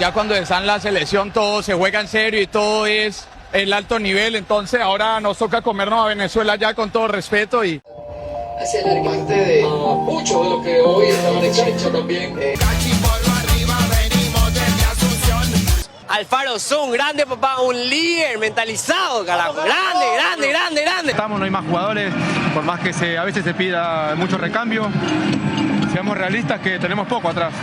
Ya cuando está en la selección todo se juega en serio y todo es el alto nivel, entonces ahora nos toca comernos a Venezuela ya con todo respeto y... Es el parte de mucho de lo que hoy estaban en cancha también. Alfaro Sun, grande papá, un líder mentalizado, carajo. Grande. Estamos, no hay más jugadores, por más que a veces se pida mucho recambio. Seamos realistas que tenemos poco atrás.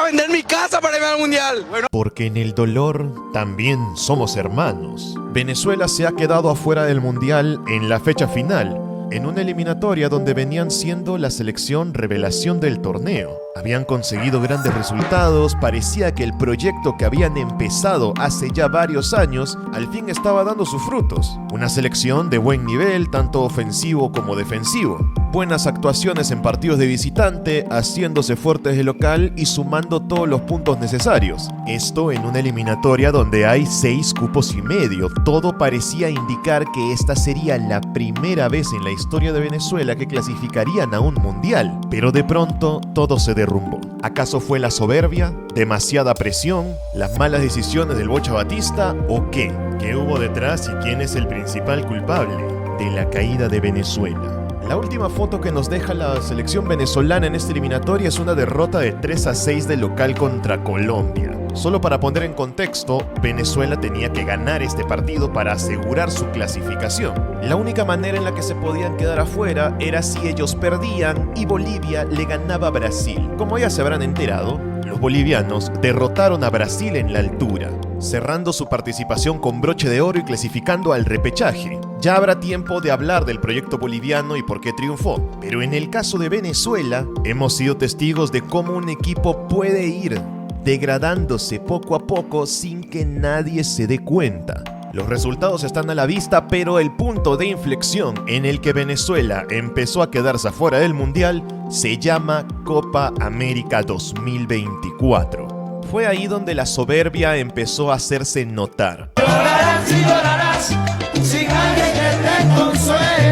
Vender mi casa para irme al mundial. Bueno. Porque en el dolor también somos hermanos. Venezuela se ha quedado afuera del mundial en la fecha final, en una eliminatoria donde venían siendo la selección revelación del torneo. Habían conseguido grandes resultados, parecía que el proyecto que habían empezado hace ya varios años al fin estaba dando sus frutos. Una selección de buen nivel, tanto ofensivo como defensivo. Buenas actuaciones en partidos de visitante, haciéndose fuertes de local y sumando todos los puntos necesarios. Esto en una eliminatoria donde hay 6 cupos y medio. Todo parecía indicar que esta sería la primera vez en la historia de Venezuela que clasificarían a un mundial. Pero de pronto todo se derrumbó. ¿Acaso fue la soberbia? ¿Demasiada presión? ¿Las malas decisiones del Bocha Batista? ¿O qué? ¿Qué hubo detrás y quién es el principal culpable de la caída de Venezuela? La última foto que nos deja la selección venezolana en esta eliminatoria es una derrota de 3-6 de local contra Colombia. Solo para poner en contexto, Venezuela tenía que ganar este partido para asegurar su clasificación. La única manera en la que se podían quedar afuera era si ellos perdían y Bolivia le ganaba a Brasil. Como ya se habrán enterado, los bolivianos derrotaron a Brasil en la altura, cerrando su participación con broche de oro y clasificando al repechaje. Ya habrá tiempo de hablar del proyecto boliviano y por qué triunfó, pero en el caso de Venezuela, hemos sido testigos de cómo un equipo puede ir degradándose poco a poco sin que nadie se dé cuenta. Los resultados están a la vista, pero el punto de inflexión en el que Venezuela empezó a quedarse afuera del Mundial se llama Copa América 2024. Fue ahí donde la soberbia empezó a hacerse notar. Llorarás y llorarás sin alguien que te consuele.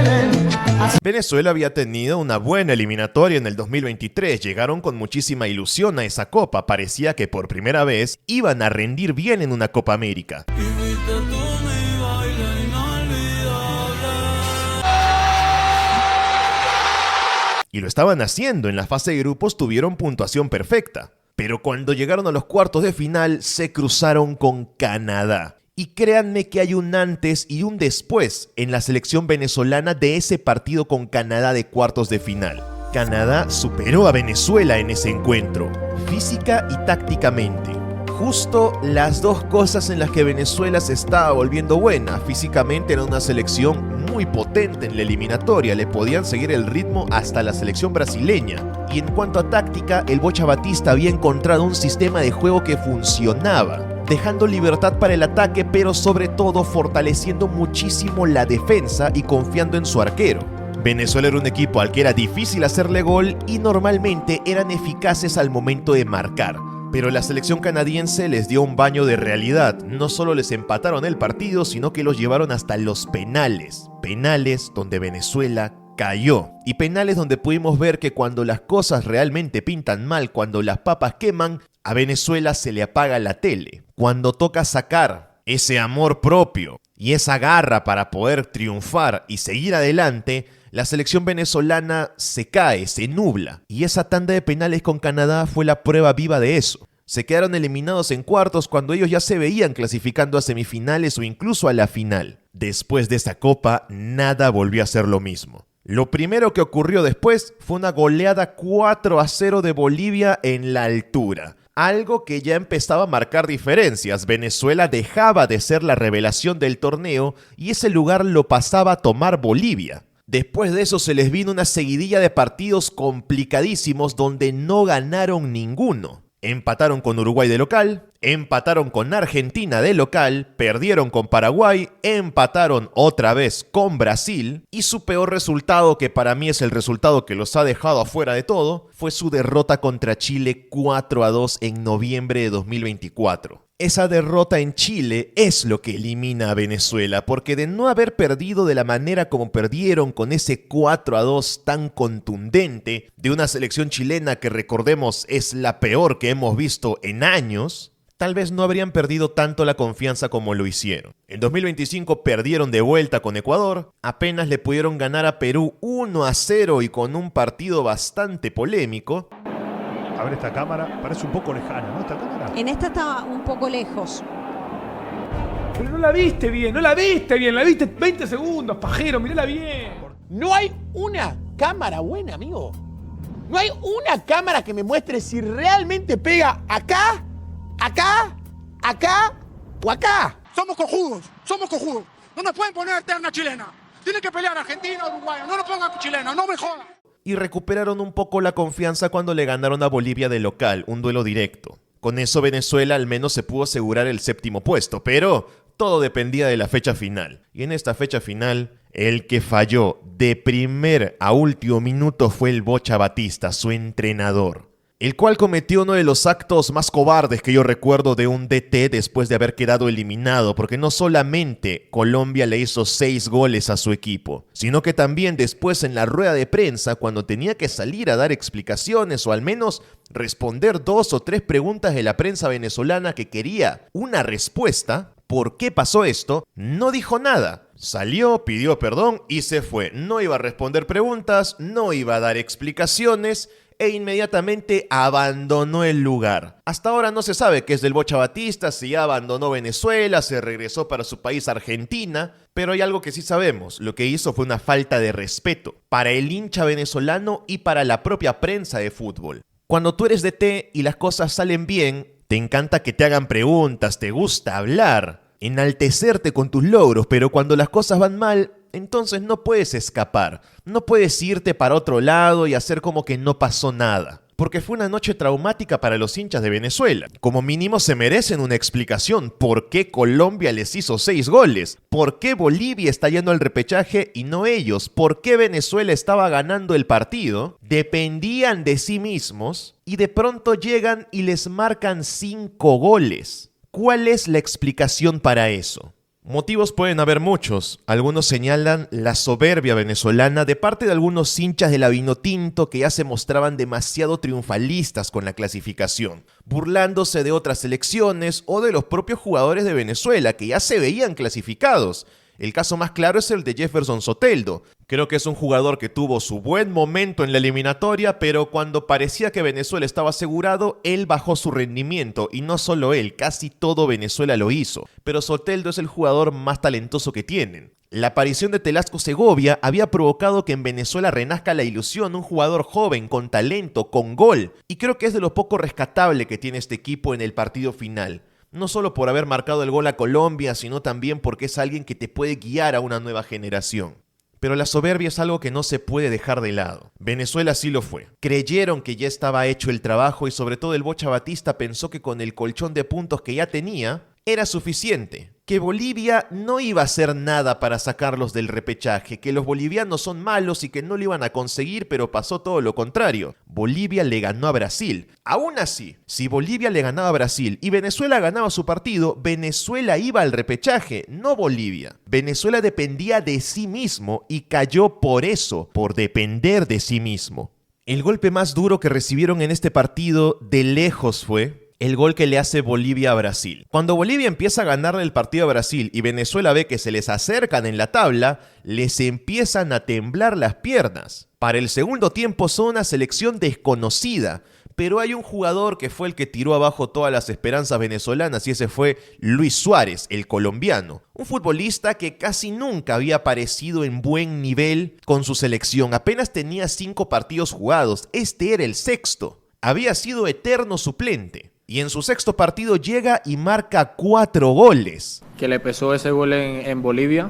Venezuela había tenido una buena eliminatoria en el 2023, llegaron con muchísima ilusión a esa copa, parecía que por primera vez iban a rendir bien en una Copa América. Y lo estaban haciendo, en la fase de grupos tuvieron puntuación perfecta. Pero cuando llegaron a los cuartos de final se cruzaron con Canadá. Y créanme que hay un antes y un después en la selección venezolana de ese partido con Canadá de cuartos de final. Canadá superó a Venezuela en ese encuentro, física y tácticamente. Justo las dos cosas en las que Venezuela se estaba volviendo buena. Físicamente era una selección muy potente en la eliminatoria, le podían seguir el ritmo hasta la selección brasileña. Y en cuanto a táctica, el Bocha Batista había encontrado un sistema de juego que funcionaba, dejando libertad para el ataque, pero sobre todo fortaleciendo muchísimo la defensa y confiando en su arquero. Venezuela era un equipo al que era difícil hacerle gol y normalmente eran eficaces al momento de marcar. Pero la selección canadiense les dio un baño de realidad. No solo les empataron el partido, sino que los llevaron hasta los penales. Penales donde Venezuela cayó. Y penales donde pudimos ver que cuando las cosas realmente pintan mal, cuando las papas queman, a Venezuela se le apaga la tele. Cuando toca sacar ese amor propio y esa garra para poder triunfar y seguir adelante, la selección venezolana se cae, se nubla. Y esa tanda de penales con Canadá fue la prueba viva de eso. Se quedaron eliminados en cuartos cuando ellos ya se veían clasificando a semifinales o incluso a la final. Después de esa copa, nada volvió a ser lo mismo. Lo primero que ocurrió después fue una goleada 4-0 de Bolivia en la altura. Algo que ya empezaba a marcar diferencias. Venezuela dejaba de ser la revelación del torneo y ese lugar lo pasaba a tomar Bolivia. Después de eso se les vino una seguidilla de partidos complicadísimos donde no ganaron ninguno. Empataron con Uruguay de local, Empataron con Argentina de local, perdieron con Paraguay, empataron otra vez con Brasil y su peor resultado, que para mí es el resultado que los ha dejado afuera de todo, fue su derrota contra Chile 4-2 en noviembre de 2024. Esa derrota en Chile es lo que elimina a Venezuela, porque de no haber perdido de la manera como perdieron, con ese 4-2 tan contundente de una selección chilena que, recordemos, es la peor que hemos visto en años, tal vez no habrían perdido tanto la confianza como lo hicieron. En 2025 perdieron de vuelta con Ecuador, apenas le pudieron ganar a Perú 1-0 y con un partido bastante polémico. A ver, esta cámara parece un poco lejana, ¿no? Esta cámara. En esta está un poco lejos. Pero no la viste bien, la viste 20 segundos, pajero, mirala bien. No hay una cámara buena, amigo. No hay una cámara que me muestre si realmente pega acá, acá, acá o acá. Somos cojudos. No nos pueden poner terna chilena. Tienen que pelear Argentina o Uruguay. No nos pongan chilena, no me jodan. Y recuperaron un poco la confianza cuando le ganaron a Bolivia de local, un duelo directo. Con eso Venezuela al menos se pudo asegurar el 7º puesto, pero todo dependía de la fecha final. Y en esta fecha final, el que falló de primer a último minuto fue el Bocha Batista, su entrenador, el cual cometió uno de los actos más cobardes que yo recuerdo de un DT después de haber quedado eliminado, porque no solamente Colombia le hizo 6 goles a su equipo, sino que también después en la rueda de prensa, cuando tenía que salir a dar explicaciones o al menos responder 2 o 3 preguntas de la prensa venezolana que quería una respuesta, ¿por qué pasó esto?, no dijo nada. Salió, pidió perdón y se fue. No iba a responder preguntas, no iba a dar explicaciones, e inmediatamente abandonó el lugar. Hasta ahora no se sabe qué es del Bocha Batista, si ya abandonó Venezuela, se regresó para su país Argentina, pero hay algo que sí sabemos: lo que hizo fue una falta de respeto para el hincha venezolano y para la propia prensa de fútbol. Cuando tú eres DT y las cosas salen bien, te encanta que te hagan preguntas, te gusta hablar, enaltecerte con tus logros, pero cuando las cosas van mal, entonces no puedes escapar, no puedes irte para otro lado y hacer como que no pasó nada. Porque fue una noche traumática para los hinchas de Venezuela. Como mínimo se merecen una explicación. ¿Por qué Colombia les hizo 6 goles? ¿Por qué Bolivia está yendo al repechaje y no ellos? ¿Por qué Venezuela estaba ganando el partido? Dependían de sí mismos y de pronto llegan y les marcan 5 goles. ¿Cuál es la explicación para eso? Motivos pueden haber muchos. Algunos señalan la soberbia venezolana de parte de algunos hinchas de la Vinotinto que ya se mostraban demasiado triunfalistas con la clasificación, burlándose de otras selecciones o de los propios jugadores de Venezuela que ya se veían clasificados. El caso más claro es el de Jefferson Soteldo. Creo que es un jugador que tuvo su buen momento en la eliminatoria, pero cuando parecía que Venezuela estaba asegurado, él bajó su rendimiento, y no solo él, casi todo Venezuela lo hizo. Pero Soteldo es el jugador más talentoso que tienen. La aparición de Telasco Segovia había provocado que en Venezuela renazca la ilusión, un jugador joven, con talento, con gol, y creo que es de lo poco rescatable que tiene este equipo en el partido final. No solo por haber marcado el gol a Colombia, sino también porque es alguien que te puede guiar a una nueva generación. Pero la soberbia es algo que no se puede dejar de lado. Venezuela sí lo fue. Creyeron que ya estaba hecho el trabajo y sobre todo el Bocha Batista pensó que con el colchón de puntos que ya tenía, era suficiente. Que Bolivia no iba a hacer nada para sacarlos del repechaje, que los bolivianos son malos y que no lo iban a conseguir, pero pasó todo lo contrario. Bolivia le ganó a Brasil. Aún así, si Bolivia le ganaba a Brasil y Venezuela ganaba su partido, Venezuela iba al repechaje, no Bolivia. Venezuela dependía de sí mismo y cayó por eso, por depender de sí mismo. El golpe más duro que recibieron en este partido de lejos fue el gol que le hace Bolivia a Brasil. Cuando Bolivia empieza a ganarle el partido a Brasil y Venezuela ve que se les acercan en la tabla, les empiezan a temblar las piernas. Para el segundo tiempo son una selección desconocida, pero hay un jugador que fue el que tiró abajo todas las esperanzas venezolanas y ese fue Luis Suárez, el colombiano. Un futbolista que casi nunca había aparecido en buen nivel con su selección. Apenas tenía 5 partidos jugados, este era el 6º. Había sido eterno suplente. Y en su 6º partido llega y marca 4 goles. Que le pesó ese gol en Bolivia.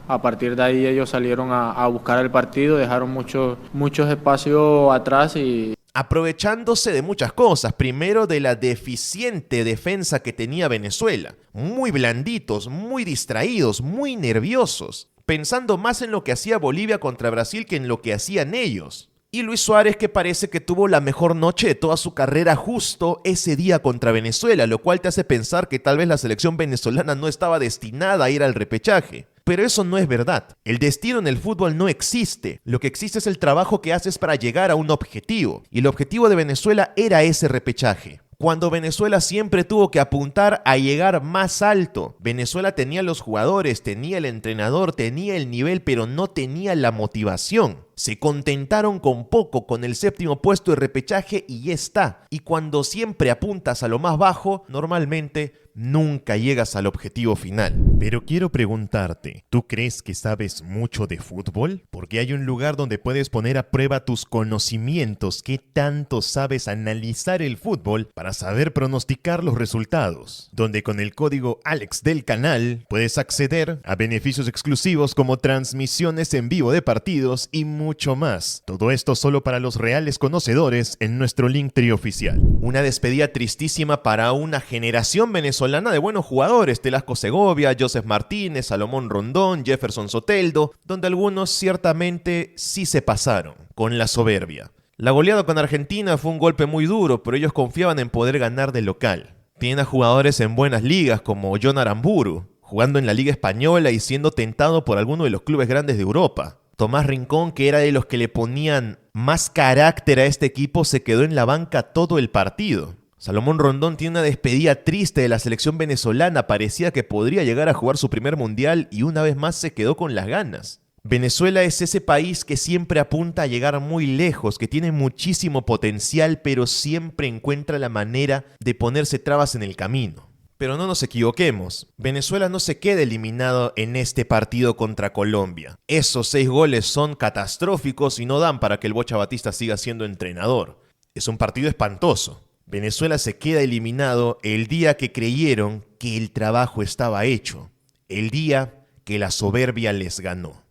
A partir de ahí ellos salieron a buscar el partido, dejaron muchos espacios atrás y... aprovechándose de muchas cosas. Primero, de la deficiente defensa que tenía Venezuela. Muy blanditos, muy distraídos, muy nerviosos, pensando más en lo que hacía Bolivia contra Brasil que en lo que hacían ellos. Y Luis Suárez, que parece que tuvo la mejor noche de toda su carrera justo ese día contra Venezuela, lo cual te hace pensar que tal vez la selección venezolana no estaba destinada a ir al repechaje. Pero eso no es verdad. El destino en el fútbol no existe. Lo que existe es el trabajo que haces para llegar a un objetivo. Y el objetivo de Venezuela era ese repechaje. Cuando Venezuela siempre tuvo que apuntar a llegar más alto. Venezuela tenía los jugadores, tenía el entrenador, tenía el nivel, pero no tenía la motivación. Se contentaron con poco, con el 7º puesto de repechaje y ya está. Y cuando siempre apuntas a lo más bajo, normalmente nunca llegas al objetivo final. Pero quiero preguntarte, ¿tú crees que sabes mucho de fútbol? Porque hay un lugar donde puedes poner a prueba tus conocimientos, qué tanto sabes analizar el fútbol para saber pronosticar los resultados. Donde con el código Alex del canal puedes acceder a beneficios exclusivos como transmisiones en vivo de partidos y mucho más. Todo esto solo para los reales conocedores en nuestro Linktree oficial. Una despedida tristísima para una generación venezolana de buenos jugadores: Telasco Segovia, Joseph Martínez, Salomón Rondón, Jefferson Soteldo, donde algunos ciertamente sí se pasaron con la soberbia. La goleada con Argentina fue un golpe muy duro, pero ellos confiaban en poder ganar de local. Tienen a jugadores en buenas ligas como John Aramburu, jugando en la Liga Española y siendo tentado por alguno de los clubes grandes de Europa. Tomás Rincón, que era de los que le ponían más carácter a este equipo, se quedó en la banca todo el partido. Salomón Rondón tiene una despedida triste de la selección venezolana, parecía que podría llegar a jugar su primer mundial y una vez más se quedó con las ganas. Venezuela es ese país que siempre apunta a llegar muy lejos, que tiene muchísimo potencial, pero siempre encuentra la manera de ponerse trabas en el camino. Pero no nos equivoquemos, Venezuela no se queda eliminado en este partido contra Colombia. Esos 6 goles son catastróficos y no dan para que el Bocha Batista siga siendo entrenador. Es un partido espantoso. Venezuela se queda eliminado el día que creyeron que el trabajo estaba hecho, el día que la soberbia les ganó.